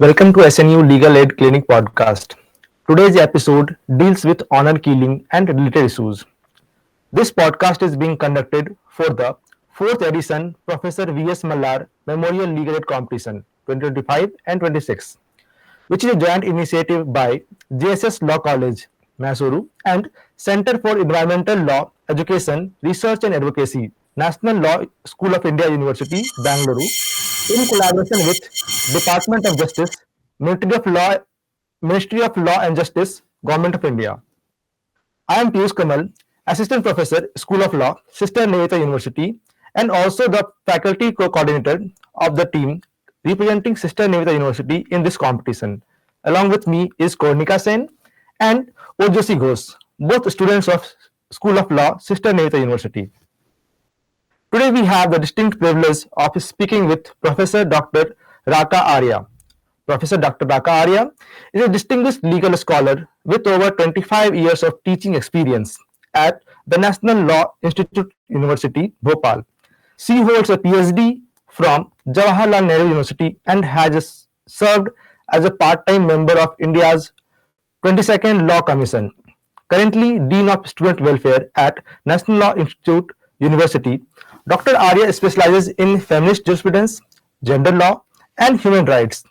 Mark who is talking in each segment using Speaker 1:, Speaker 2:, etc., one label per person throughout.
Speaker 1: Welcome to SNU Legal Aid Clinic podcast. Today's episode deals with honor killing and related issues. This podcast is being conducted for the fourth edition Professor V.S. Mallar Memorial Legal Aid Competition 2025 and 26, which is a joint initiative by JSS Law College, Mysuru, and Center for Environmental Law Education, Research and Advocacy, National Law School of India University, Bangalore, in collaboration with Department of Justice, Ministry of Law, Ministry of Law and Justice, Government of India. I am Piyush Kamal, Assistant Professor, School of Law, Sister Nivedita University, and also the faculty coordinator of the team representing Sister Nivedita University in this competition. Along with me is Kornika Sen and Ojosi Ghosh, both students of School of Law, Sister Nivedita University. Today we have the distinct privilege of speaking with Professor Dr. Raka Arya. Professor Dr. Raka Arya is a distinguished legal scholar with over 25 years of teaching experience at the National Law Institute University, Bhopal. She holds a PhD from Jawaharlal Nehru University and has served as a part-time member of India's 22nd Law Commission. Currently Dean of Student Welfare at National Law Institute University, Dr. Arya specializes in feminist jurisprudence, gender law, and human rights,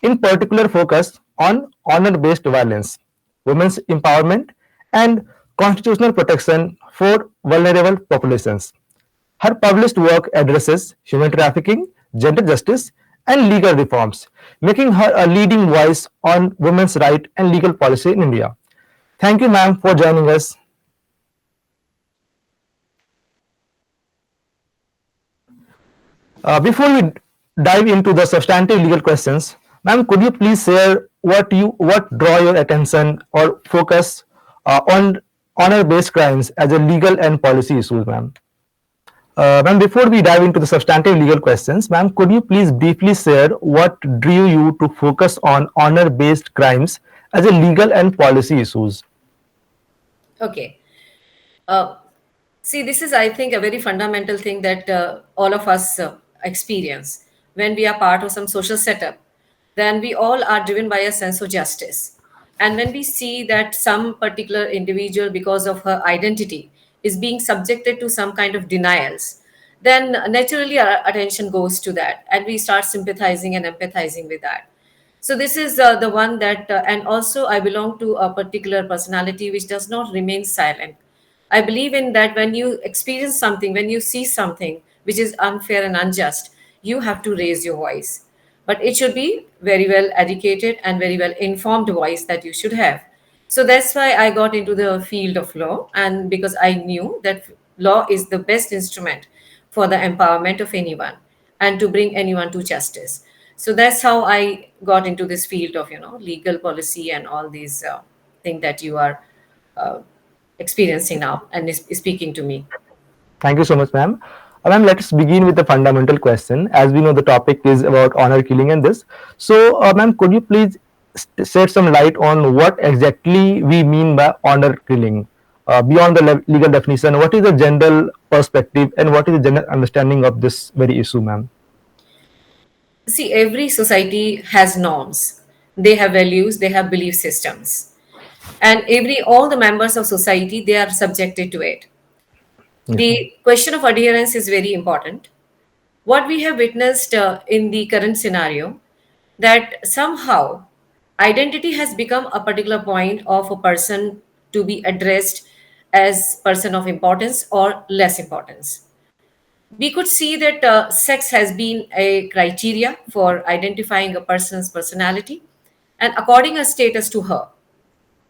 Speaker 1: in particular focus on honor-based violence, women's empowerment, and constitutional protection for vulnerable populations. Her published work addresses human trafficking, gender justice, and legal reforms, making her a leading voice on women's rights and legal policy in India. Thank you, ma'am, for joining us. Before we dive into the substantive legal questions, ma'am, could you please share what draw your attention or focus on honor-based crimes as a legal and policy issues, ma'am? Ma'am, before we dive into the substantive legal questions, ma'am, could you please briefly share what drew you to focus on honor-based crimes as a legal and policy issues?
Speaker 2: Okay. Uh, See, this is, I think, a very fundamental thing that all of us experience when we are part of some social setup. Then we all are driven by a sense of justice. And when we see that some particular individual, because of her identity, is being subjected to some kind of denials, then naturally our attention goes to that and we start sympathizing and empathizing with that. So this is the one that, and also I belong to a particular personality which does not remain silent. I believe in that when you experience something, when you see something which is unfair and unjust, you have to raise your voice. But it should be very well educated and very well informed voice that you should have. So that's why I got into the field of law, and because I knew that law is the best instrument for the empowerment of anyone and to bring anyone to justice. So that's how I got into this field of legal policy and all these things that you are uh, experiencing now and is speaking to me.
Speaker 1: Thank you so much, ma'am. Ma'am, let's begin with the fundamental question. As we know, the topic is about honor killing and this. So, ma'am, could you please shed some light on what exactly we mean by honor killing? Beyond the legal definition, what is the general perspective and what is the general understanding of this very issue, ma'am?
Speaker 2: See, every society has norms. They have values, they have belief systems. And all the members of society, they are subjected to it.
Speaker 1: Yes, ma'am.
Speaker 2: The question of adherence is very important. What we have witnessed in the current scenario, that somehow identity has become a particular point of a person to be addressed as person of importance or less importance. We could see that sex has been a criteria for identifying a person's personality and according a status to her.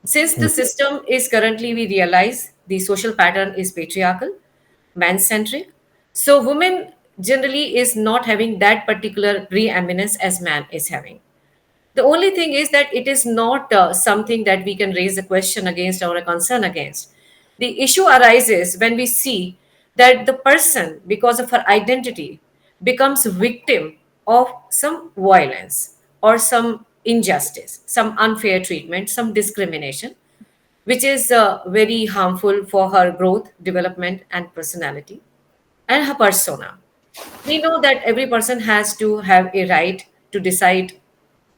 Speaker 2: Since the
Speaker 1: Yes.
Speaker 2: system is currently, we realize the social pattern is patriarchal, man centric. So, women generally is not having that particular preeminence as man is having. The only thing is that it is not something that we can raise a question against or a concern against. The issue arises when we see that the person, because of her identity, becomes victim of some violence or some injustice, some unfair treatment, some discrimination, which is very harmful for her growth, development, and personality and her persona. We know that every person has to have a right to decide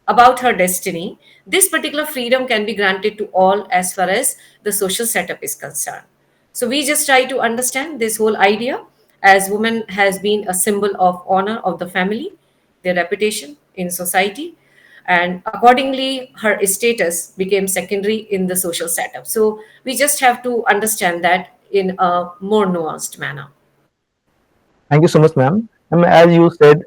Speaker 2: about her destiny, this particular freedom can be granted to all as far as the social setup is concerned. So we just try to understand this whole idea as woman has been a symbol of honor of the family, their reputation in society, and accordingly her status became secondary in the social setup. So we just have to understand that in a more nuanced manner.
Speaker 1: Thank you so much, ma'am. As you said,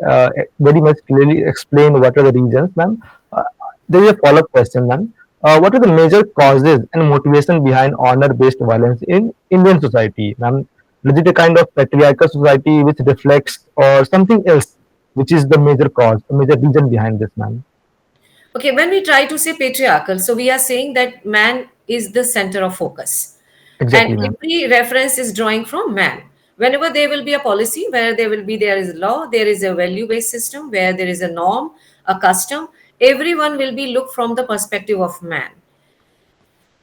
Speaker 1: very much clearly explain what are the reasons, ma'am. Uh, there is a follow-up question, ma'am. What are the major causes and motivation behind honor-based violence in Indian society, ma'am? Is it a kind of patriarchal society which reflects, or something else, which is the major cause, the major reason behind this, ma'am?
Speaker 2: Okay, when we try to say patriarchal, so we are saying that man is the center of focus. And
Speaker 1: Exactly, ma'am.
Speaker 2: every reference is drawing from man. Whenever there will be a policy where there is law, there is a value-based system, where there is a norm, a custom, everyone will be looked from the perspective of man.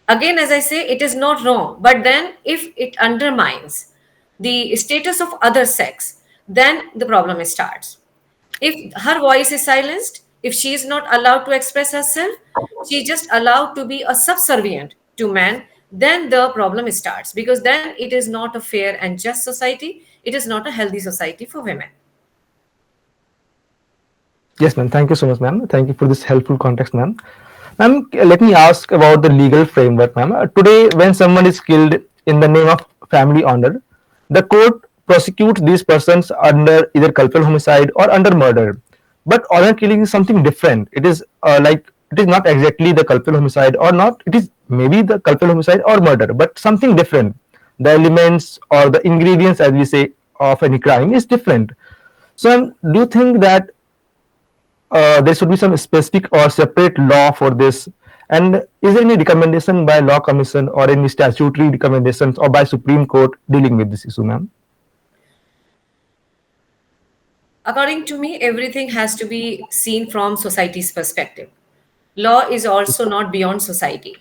Speaker 2: Again, as I say, it is not wrong, but then if it undermines the status of other sex, then the problem starts. If her voice is silenced, if she is not allowed to express herself, she is just allowed to be a subservient to man, then the problem starts, because then it is not a fair and just society, it is not a healthy society for women.
Speaker 1: Yes, ma'am. Thank you so much, ma'am. Thank you for this helpful context, ma'am. Ma'am, let me ask about the legal framework, ma'am. Today, when someone is killed in the name of family honor, the court prosecutes these persons under either culpable homicide or under murder. But honor killing is something different. It is like it is not exactly the culpable homicide or not. It is maybe the culpable homicide or murder, but something different. The elements or the ingredients, as we say, of any crime is different. So, do you think that there should be some specific or separate law for this? And is there any recommendation by law commission or any statutory recommendations or by Supreme Court dealing with this issue, ma'am?
Speaker 2: According to me, everything has to be seen from society's perspective. Law is also not beyond society.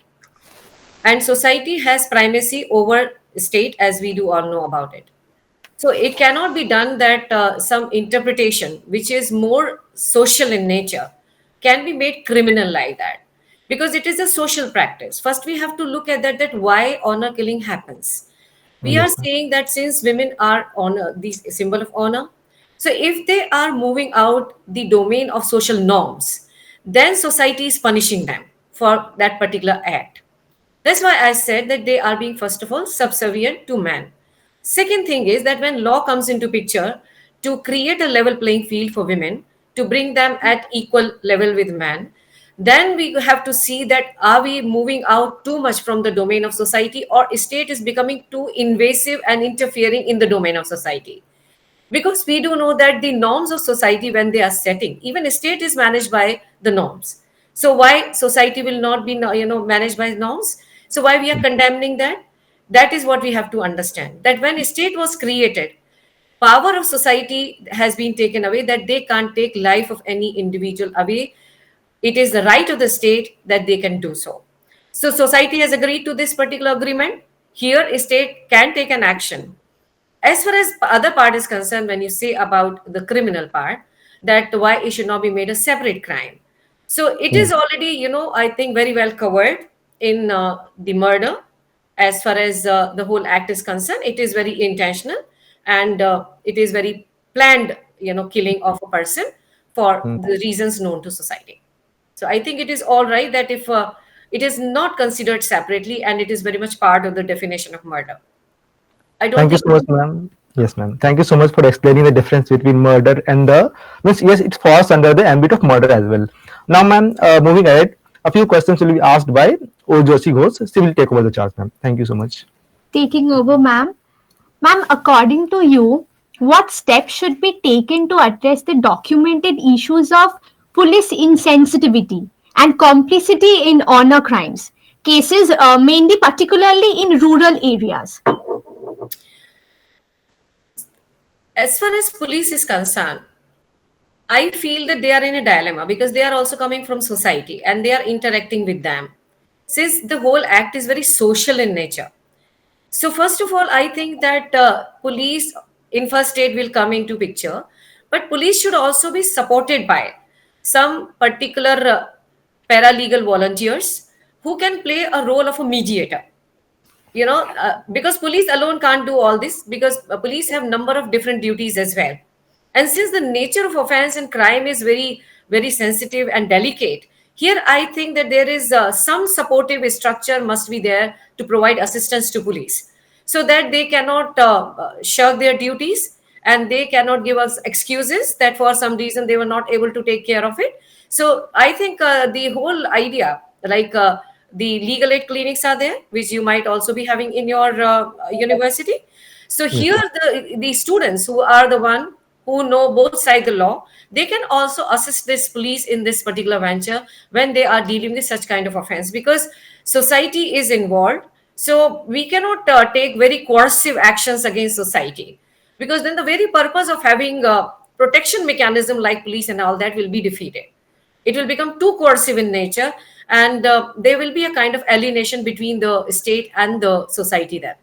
Speaker 2: And society has primacy over state, as we do all know about it. So it cannot be done that some interpretation which is more social in nature can be made criminal like that, because it is a social practice. First we have to look at that why honor killing happens. We are
Speaker 1: Yes, ma'am.
Speaker 2: saying that since women are honor, the symbol of honor, so if they are moving out the domain of social norms, then society is punishing them for that particular act. That's why I said that they are being, first of all, subservient to man. Second thing is that when law comes into picture to create a level playing field for women, to bring them at equal level with man, then we have to see that are we moving out too much from the domain of society, or state is becoming too invasive and interfering in the domain of society. Because we do know that the norms of society, when they are setting, even state is managed by the norms. So why society will not be managed by norms? So why we are condemning that? That is what we have to understand, that when a state was created, power of society has been taken away, that they can't take life of any individual away. It is the right of the state that they can do so. So society has agreed to this particular agreement. Here a state can take an action. As far as other part is concerned, when you say about the criminal part, that why it should not be made a separate crime, so it is
Speaker 1: Yes.
Speaker 2: already, I think, very well covered in the murder. As far as the whole act is concerned, it is very intentional, and it is very planned, killing of a person for
Speaker 1: Mm.
Speaker 2: the reasons known to society. So I think it is all right that if it is not considered separately, and it is very much part of the definition of murder. I don't
Speaker 1: Thank you
Speaker 2: think.
Speaker 1: so much, ma'am. Yes, ma'am. Thank you so much for explaining the difference between murder and the means. Yes, it falls under the ambit of murder as well. Now, ma'am, moving ahead, a few questions will be asked by Joshi Ghosh. She will take over the charge, ma'am. Thank you so much.
Speaker 3: Taking over, ma'am. Ma'am, according to you, what steps should be taken to address the documented issues of police insensitivity and complicity in honor crimes cases, mainly particularly in rural areas?
Speaker 2: As far as police is concerned, I feel that they are in a dilemma, because they are also coming from society and they are interacting with them. Since the whole act is very social in nature. So first of all, I think that police in first state will come into picture, but police should also be supported by some particular paralegal volunteers who can play a role of a mediator. Because police alone can't do all this, because police have number of different duties as well. And since the nature of offense and crime is very, very sensitive and delicate, here I think that there is some supportive structure must be there to provide assistance to police, so that they cannot shirk their duties, and they cannot give us excuses that for some reason they were not able to take care of it. So I think the whole idea, like the legal aid clinics are there, which you might also be having in your university. So
Speaker 1: Yes,
Speaker 2: here the students who are the one who know both sides the law, they can also assist this police in this particular venture when they are dealing with such kind of offense, because society is involved. So we cannot take very coercive actions against society, because then the very purpose of having a protection mechanism like police and all that will be defeated. It will become too coercive in nature, and there will be a kind of alienation between the state and the society there.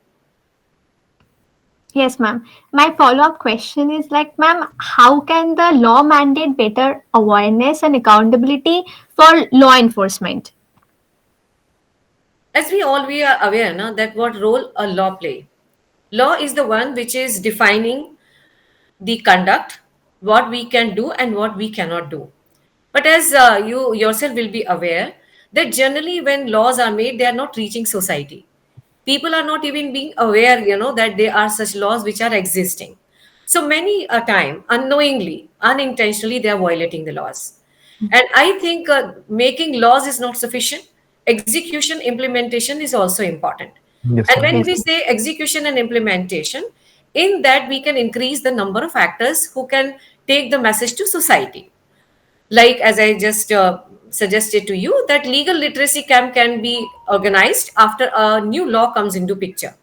Speaker 3: Yes, ma'am. My follow-up question is like, ma'am, how can the law mandate better awareness and accountability for law enforcement?
Speaker 2: As we are aware now that what role a law play. Law is the one which is defining the conduct, what we can do and what we cannot do. But as you yourself will be aware, that generally when laws are made, they are not reaching society. People are not even being aware, that there are such laws which are existing. So many a time, unknowingly, unintentionally, they are violating the laws. And I think making laws is not sufficient. Execution, implementation is also important.
Speaker 1: yes,
Speaker 2: And
Speaker 1: ma'am.
Speaker 2: when
Speaker 3: Yes,
Speaker 2: we say execution and implementation, in that we can increase the number of actors who can take the message to society. Like as I just suggested to you, that legal literacy camp can be organized after a new law comes into picture.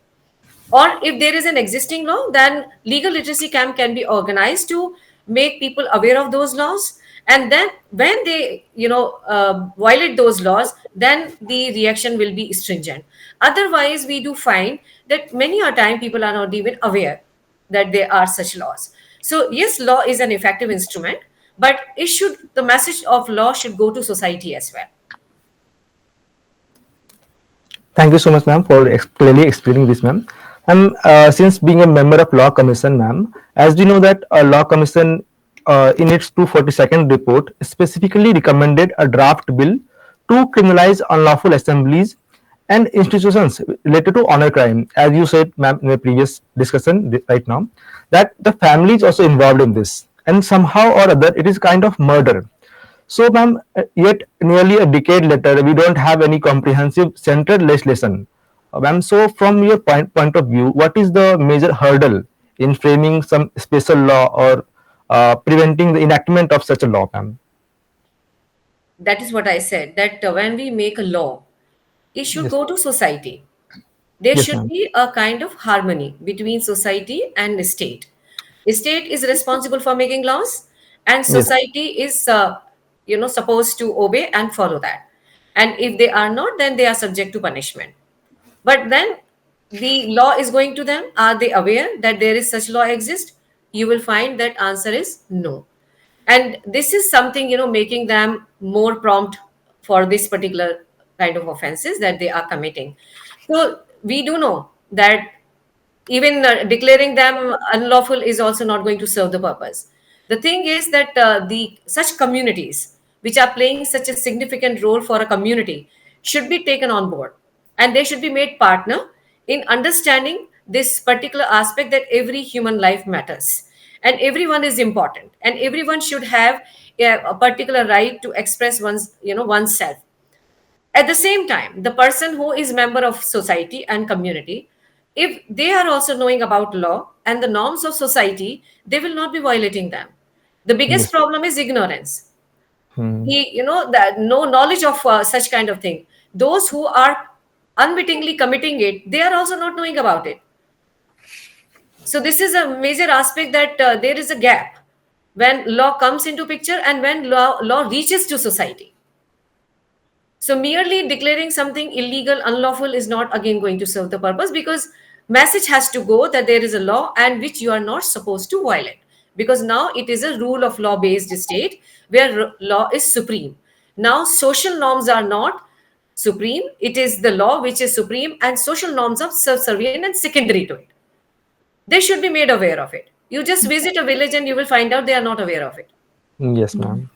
Speaker 2: Or if there is an existing law, then legal literacy camp can be organized to make people aware of those laws. And then when they violate those laws, then the reaction will be stringent. Otherwise we do find that many a time people are not even aware that there are such laws. So yes, law is an effective instrument, but the message of law should go to society as well.
Speaker 1: Thank you so much, ma'am, for clearly explaining this, ma'am. And since being a member of Law Commission, ma'am, as we know that Law Commission, in its 242nd report, specifically recommended a draft bill to criminalize unlawful assemblies and institutions related to honor crime. As you said, ma'am, in the previous discussion right now, that the family is also involved in this, and somehow or other, it is kind of murder. So, ma'am, yet nearly a decade later, we don't have any comprehensive central legislation. Ma'am, so from your point of view, what is the major hurdle in framing some special law or preventing the enactment of such a law, ma'am?
Speaker 2: That is what I said, that when we make a law, it should
Speaker 1: Yes,
Speaker 2: go to society. There
Speaker 1: yes,
Speaker 2: should
Speaker 1: ma'am.
Speaker 2: be a kind of harmony between society and state. State is responsible for making laws, and
Speaker 1: Yes,
Speaker 2: society is supposed to obey and follow that. And if they are not, then they are subject to punishment. But then the law is going to them. Are they aware that there is such law exist? You will find that answer is no. And this is something, making them more prompt for this particular kind of offenses that they are committing. So we do know that even declaring them unlawful is also not going to serve the purpose. The thing is that the such communities which are playing such a significant role for a community should be taken on board, and they should be made partner in understanding this particular aspect, that every human life matters and everyone is important, and everyone should have a particular right to express oneself. At the same time, the person who is member of society and community, if they are also knowing about law and the norms of society, they will not be violating them. The biggest
Speaker 1: yes.
Speaker 2: problem is ignorance.
Speaker 1: Hmm.
Speaker 2: That no knowledge of such kind of thing. Those who are unwittingly committing it, they are also not knowing about it. So this is a major aspect, that there is a gap when law comes into picture and when law reaches to society. So merely declaring something illegal, unlawful is not again going to serve the purpose, because message has to go that there is a law and which you are not supposed to violate, because now it is a rule of law based state where law is supreme. Now, social norms are not supreme. It is the law which is supreme, and social norms are subservient and secondary to it. They should be made aware of it. You just visit a village and you will find out they are not aware of it.
Speaker 1: Yes, ma'am.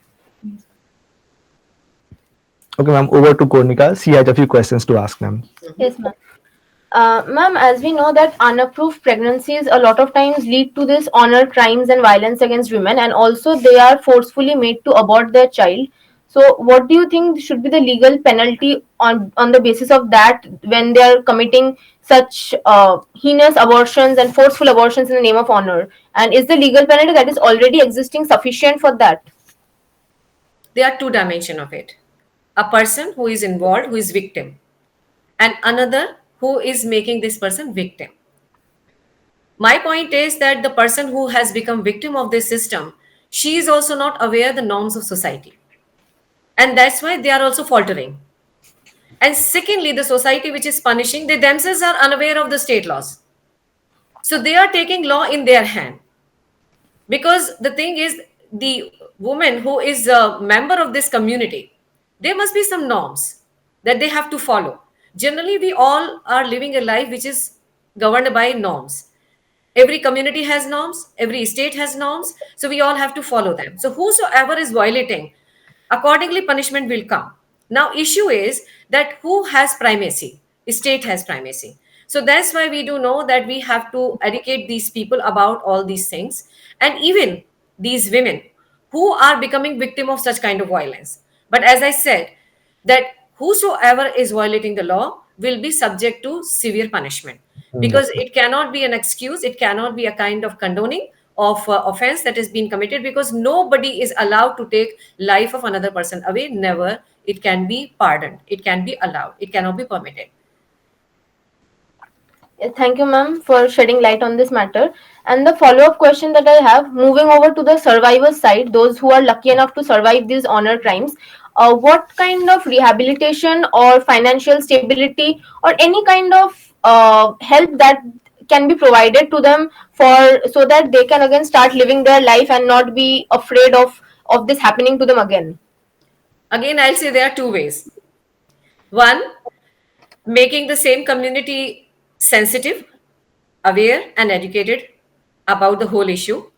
Speaker 1: Okay, ma'am. Over to Kornika. She has a few questions to ask, ma'am.
Speaker 4: Yes, ma'am. Ma'am, as we know that unapproved pregnancies a lot of times lead to this honor crimes and violence against women, and also they are forcefully made to abort their child. So, what do you think should be the legal penalty on the basis of that when they are committing such heinous abortions and forceful abortions in the name of honor? And is the legal penalty that is already existing sufficient for that?
Speaker 2: There are two dimensions of it. A person who is involved, who is victim, and another who is making this person victim. My point is that the person who has become victim of this system, she is also not aware the norms of society. And that's why they are also faltering. And secondly, the society which is punishing, they themselves are unaware of the state laws. So they are taking law in their hand. Because the thing is, the woman who is a member of this community, there must be some norms that they have to follow. Generally, we all are living a life which is governed by norms. Every community has norms, every state has norms, so we all have to follow them. So whosoever is violating, accordingly punishment will come. Now issue is that who has primacy? State has primacy. So that's why we do know that we have to educate these people about all these things, and even these women who are becoming victim of such kind of violence. But as I said, that whosoever is violating the law will be subject to severe punishment, because it cannot be an excuse, it cannot be a kind of condoning of offense that has been committed, because nobody is allowed to take life of another person away. Never. It can be pardoned, it can be allowed, it cannot be permitted.
Speaker 4: Thank you, ma'am, for shedding light on this matter. And the follow-up question that I have, moving over to the survivors side, those who are lucky enough to survive these honor crimes, what kind of rehabilitation or financial stability or any kind of help that can be provided to them for so that they can again start living their life and not be afraid of this happening to them again?
Speaker 2: Again, I'll say there are two ways. One, making the same community sensitive, aware, and educated about the whole issue.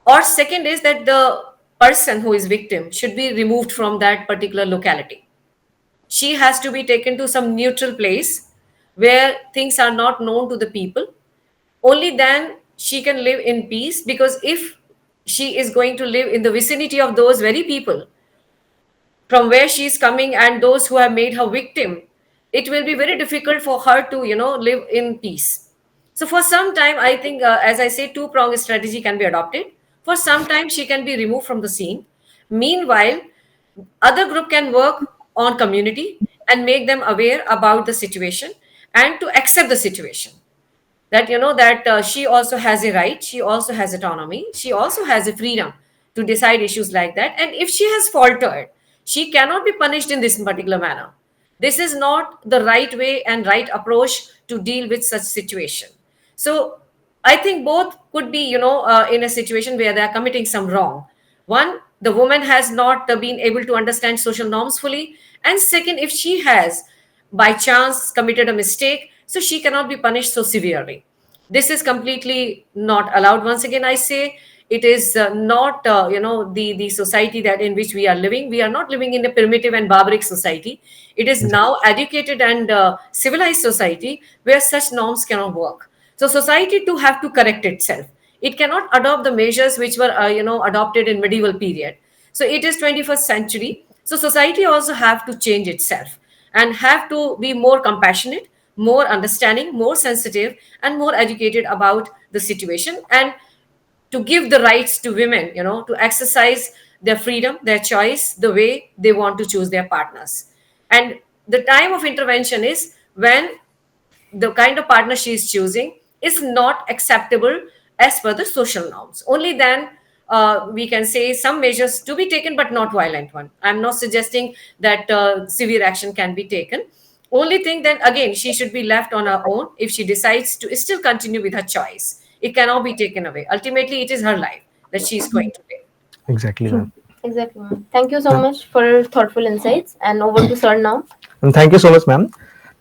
Speaker 2: Or second is that the person who is victim should be removed from that particular locality. She has to be taken to some neutral place where things are not known to the people. Only then she can live in peace, because if she is going to live in the vicinity of those very people from where she is coming and those who have made her victim, it will be very difficult for her to live in peace. So for some time, I think, as I say, two-pronged strategy can be adopted. For some time she can be removed from the scene. Meanwhile, other group can work on community and make them aware about the situation and to accept the situation, that that she also has a right, she also has autonomy, she also has a freedom to decide issues like that. And if she has faltered, she cannot be punished in this particular manner. This is not the right way and right approach to deal with such situation. So I think both could be in a situation where they are committing some wrong. One, the woman has not been able to understand social norms fully, and second, if she has by chance committed a mistake, so she cannot be punished so severely. This is completely not allowed. Once again, I say, it is not the society that in which we are living. We are not living in a primitive and barbaric society. It is now educated and civilized society where such norms cannot work. So society too have to correct itself. It cannot adopt the measures which were adopted in medieval period. So it is 21st century. So society also have to change itself and have to be more compassionate, more understanding, more sensitive, and more educated about the situation, and to give the rights to women, to exercise their freedom, their choice, the way they want to choose their partners. And the time of intervention is when the kind of partner she is choosing is not acceptable as per the social norms. Only then we can say some measures to be taken, but not violent one. I'm not suggesting that severe action can be taken. Only thing, then again, she should be left on her own. If she decides to still continue with her choice, it cannot be taken away. Ultimately, it is her life that she is going to live.
Speaker 1: Exactly, ma'am.
Speaker 4: Exactly, ma'am. Thank you so much for your thoughtful insights. And over to sir now.
Speaker 1: And thank you so much, ma'am.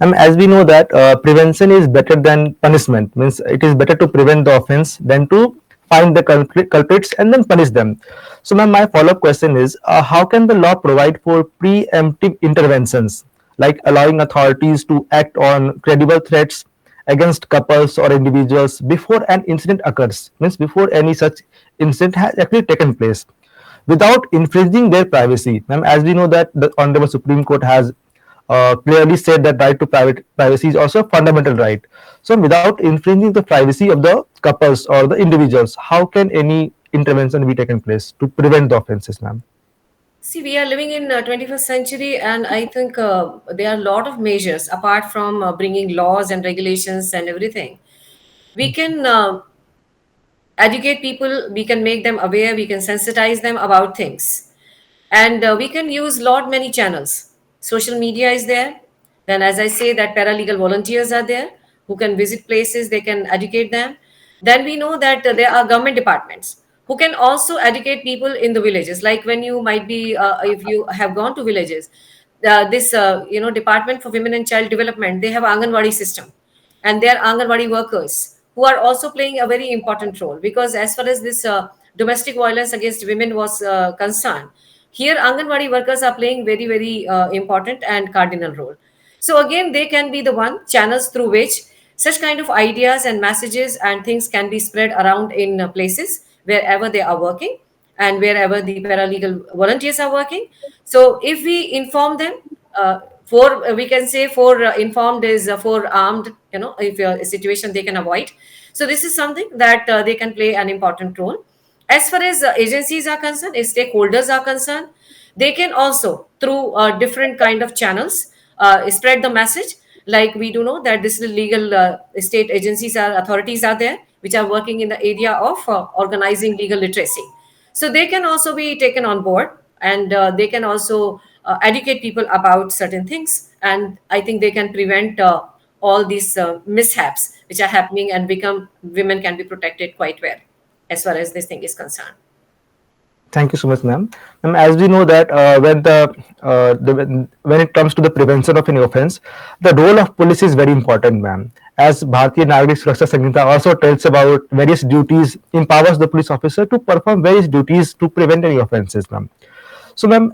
Speaker 1: As we know that prevention is better than punishment, means it is better to prevent the offense than to find the culprits and then punish them. So, ma'am, my follow-up question is, how can the law provide for preemptive interventions, like allowing authorities to act on credible threats against couples or individuals before an incident occurs, means before any such incident has actually taken place, without infringing their privacy. Ma'am, as we know that the Honorable Supreme Court has clearly said that right to private privacy is also a fundamental right. So, without infringing the privacy of the couples or the individuals, how can any intervention be taken place to prevent the offenses, ma'am?
Speaker 2: See, we are living in 21st century, and I think there are a lot of measures apart from bringing laws and regulations and everything. We can educate people, we can make them aware, we can sensitize them about things, and we can use lot many channels. Social media is there. Then, as I say, that paralegal volunteers are there who can visit places, they can educate them. Then we know that there are government departments who can also educate people in the villages, like when you might be if you have gone to villages, this department for women and child development, they have anganwadi system, and they are anganwadi workers who are also playing a very important role, because as far as this domestic violence against women was concerned, here anganwadi workers are playing very very important and cardinal role. So again, they can be the one channels through which such kind of ideas and messages and things can be spread around in places wherever they are working and wherever the paralegal volunteers are working. So if we inform them, for we can say for informed is for armed, if a situation they can avoid. So this is something that they can play an important role. As far as agencies are concerned, if stakeholders are concerned, they can also through different kind of channels spread the message. Like we do know that this is legal state agencies are authorities are there which are working in the area of organizing legal literacy. So they can also be taken on board, and they can also educate people about certain things, and I think they can prevent all these mishaps which are happening, and become women can be protected quite well as far as this thing is concerned.
Speaker 1: Thank you so much, ma'am. As we know that when it comes to the prevention of any offense, the role of police is very important, ma'am. As Bharatiya Nagrik Suraksha Samhita also tells about various duties, empowers the police officer to perform various duties to prevent any offenses, ma'am. So, ma'am,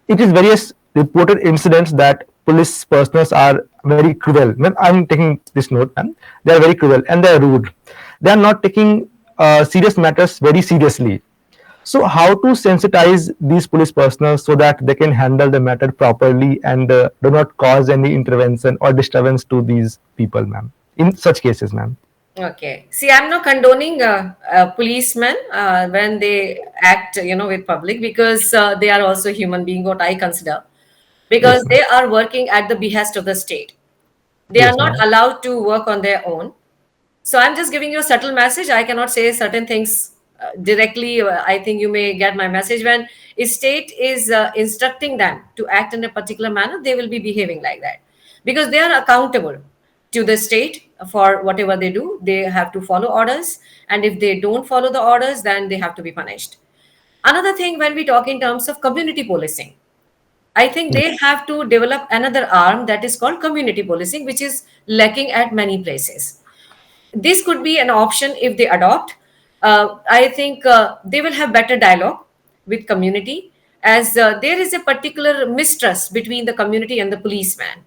Speaker 1: it is various reported incidents that police personnel are very cruel. Ma'am, I'm taking this note, ma'am. They are very cruel and they are rude. They are not taking serious matters very seriously. So, how to sensitize these police personnel so that they can handle the matter properly and do not cause any intervention or disturbance to these people, ma'am? In such cases, ma'am.
Speaker 2: Okay. See, I'm not condoning policemen when they act, with public, because they are also human being, what I consider, because
Speaker 1: Yes, ma'am.
Speaker 2: they are working at the behest of the state. They are
Speaker 1: Yes,
Speaker 2: not
Speaker 1: ma'am.
Speaker 2: allowed to work on their own. So I'm just giving you a subtle message. I cannot say certain things directly. I think you may get my message. When a state is instructing them to act in a particular manner, they will be behaving like that, because they are accountable to the state for whatever they do. They have to follow orders, and if they don't follow the orders, then they have to be punished. Another thing, when we talk in terms of community policing, I think
Speaker 1: Yes.
Speaker 2: they have to develop another arm that is called community policing, which is lacking at many places. This could be an option if they adopt. I think they will have better dialogue with community, as there is a particular mistrust between the community and the policeman.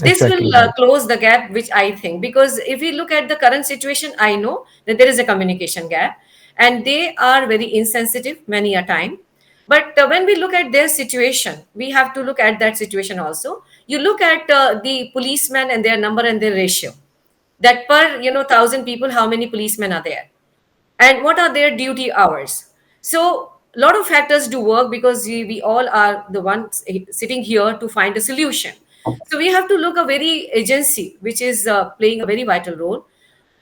Speaker 2: This
Speaker 1: Exactly,
Speaker 2: will
Speaker 1: ma'am.
Speaker 2: close the gap, which I think, because if we look at the current situation, I know that there is a communication gap, and they are very insensitive many a time. But when we look at their situation, we have to look at that situation also. You look at the policemen and their number and their ratio, that per 1,000 people, how many policemen are there, and what are their duty hours. So a lot of factors do work, because we all are the ones sitting here to find a solution. So we have to look a very agency which is playing a very vital role.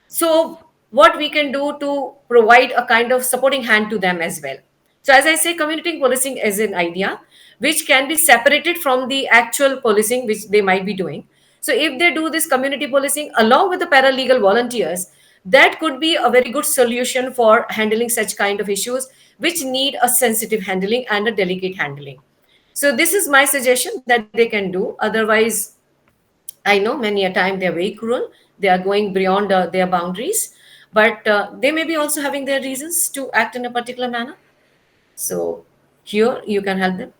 Speaker 2: So what we can do to provide a kind of supporting hand to them as well. So as I say, community policing is an idea which can be separated from the actual policing which they might be doing. So if they do this community policing along with the paralegal volunteers, that could be a very good solution for handling such kind of issues which need a sensitive handling and a delicate handling. So this is my suggestion that they can do. Otherwise, I know many a time they're very cruel. They are going beyond their boundaries, but they may be also having their reasons to act in a particular manner. So here you can help them.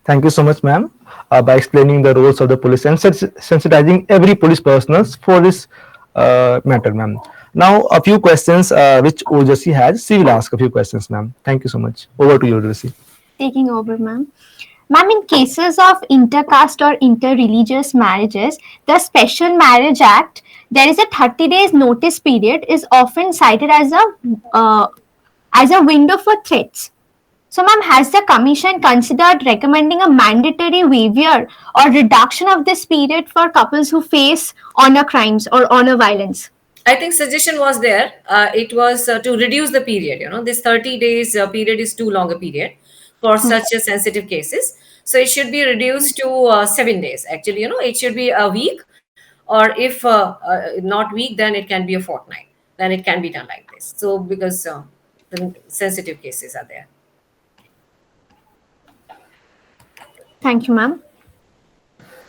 Speaker 1: Thank you so much, ma'am, by explaining the roles of the police and sensitizing every police personnel for this matter, ma'am. Now, a few questions which Urvashi has. She will ask a few questions, ma'am. Thank you so much. Over to you, Urvashi.
Speaker 3: Taking over, ma'am. Ma'am, in cases of intercaste or interreligious marriages, the Special Marriage Act, there is a 30 days notice period is often cited as a window for threats. So, ma'am, has the commission considered recommending a mandatory waiver or reduction of this period for couples who face honor crimes or honor violence?
Speaker 2: I think suggestion was there. It was to reduce the period. This 30 days period is too long a period for such a sensitive cases. So it should be reduced to 7 days. Actually, it should be a week, or if not week, then it can be a fortnight. Then it can be done like this. So because the sensitive cases are there.
Speaker 3: Thank you, ma'am.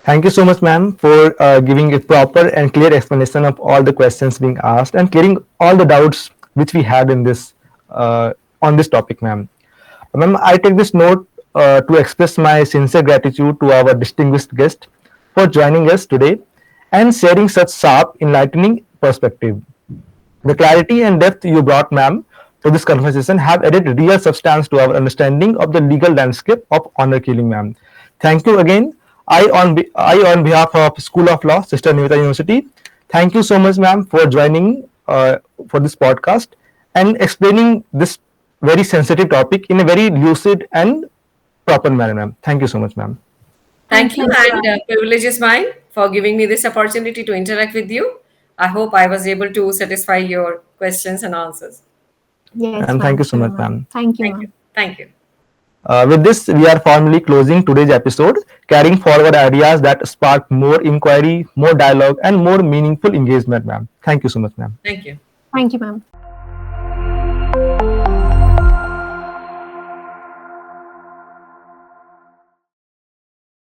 Speaker 1: Thank you so much, ma'am, for giving a proper and clear explanation of all the questions being asked and clearing all the doubts which we had in this on this topic, ma'am. Ma'am, I take this note to express my sincere gratitude to our distinguished guest for joining us today and sharing such sharp, enlightening perspective. The clarity and depth you brought, ma'am, to this conversation have added real substance to our understanding of the legal landscape of honor killing, ma'am. Thank you again. On behalf of School of Law, Sister Nivedita University, thank you so much, ma'am, for joining for this podcast and explaining this very sensitive topic in a very lucid and proper manner, ma'am. Thank you so much, ma'am.
Speaker 2: Thank you, and privilege is mine for giving me this opportunity to interact with you. I hope I was able to satisfy your questions and answers.
Speaker 3: Yes,
Speaker 1: And thank you so much,
Speaker 3: ma'am.
Speaker 1: ma'am.
Speaker 3: Thank you,
Speaker 2: Thank
Speaker 3: ma'am.
Speaker 2: you. Thank you.
Speaker 1: With this, we are formally closing today's episode, carrying forward ideas that spark more inquiry, more dialogue, and more meaningful engagement, ma'am. Thank you so much, ma'am.
Speaker 2: Thank you.
Speaker 3: Thank you, ma'am.